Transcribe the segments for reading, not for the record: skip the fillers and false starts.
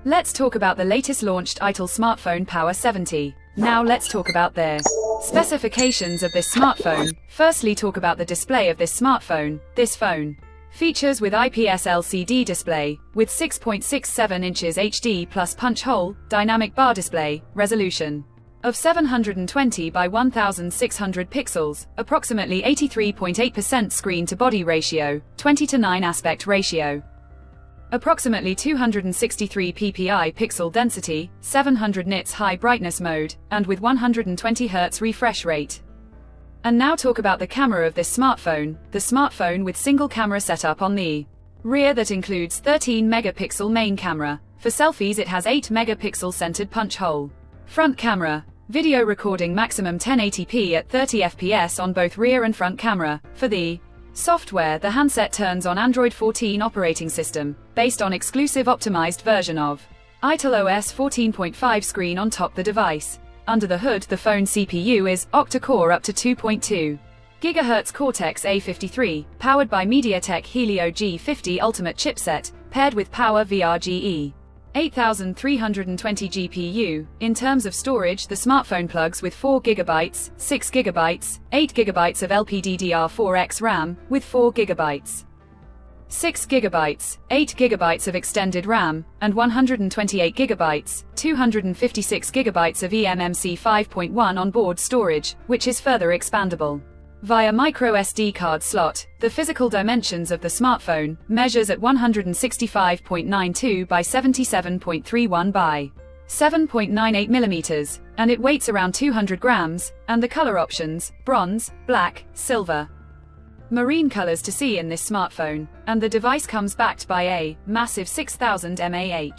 Let's talk about the latest launched ITEL smartphone Power 70. Now let's talk about their specifications of this smartphone. Firstly, talk about the display of this smartphone. This phone features with IPS LCD display, with 6.67 inches HD plus punch hole, dynamic bar display, resolution of 720 by 1600 pixels, approximately 83.8% screen-to-body ratio, 20:9 aspect ratio. Approximately 263 ppi pixel density, 700 nits high brightness mode, and with 120 Hz refresh rate. And now talk about the camera of this smartphone. The smartphone with single camera setup on the rear that includes 13 megapixel main camera. For selfies it has 8 megapixel centered punch hole. Front camera. Video recording maximum 1080p at 30 fps on both rear and front camera. For the software, the handset turns on Android 14 operating system, based on exclusive optimized version of ITEL OS 14.5 screen on top the device. Under the hood, the phone CPU is octa-core up to 2.2 GHz Cortex A53, powered by MediaTek Helio G50 Ultimate chipset, paired with Power VRGE 8320 GPU. In terms of storage, the smartphone plugs with 4 GB, 6 GB, 8 GB of LPDDR4X RAM, with 4 GB, 6 GB, 8 GB of extended RAM, and 128 GB, 256 GB of eMMC 5.1 onboard storage, which is further expandable via micro SD card slot. The physical dimensions of the smartphone measures at 165.92 by 77.31 by 7.98 millimeters, and it weighs around 200 grams, and the color options, bronze, black, silver, marine colors to see in this smartphone, and the device comes backed by a massive 6000 mAh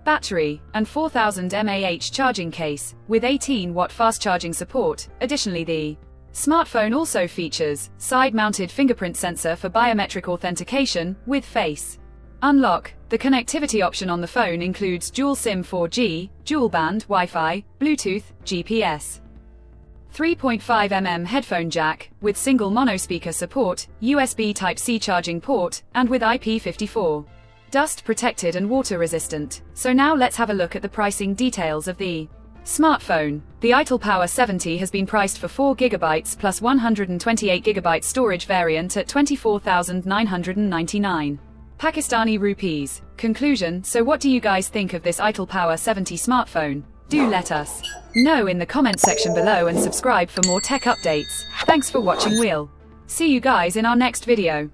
battery and 4000 mAh charging case, with 18-watt fast charging support. Additionally, the smartphone also features side-mounted fingerprint sensor for biometric authentication, with face unlock. The connectivity option on the phone includes dual SIM 4G, dual band Wi-Fi, Bluetooth, GPS, 3.5mm headphone jack, with single monospeaker support, USB Type-C charging port, and with IP54 dust protected and water resistant. So now let's have a look at the pricing details of the smartphone. The ITEL Power 70 has been priced for 4 GB plus 128 GB storage variant at 24,999 Pakistani rupees. Conclusion: so what do you guys think of this ITEL Power 70 smartphone? Do let us know in the comment section below and subscribe for more tech updates. Thanks for watching. We'll see you guys in our next video.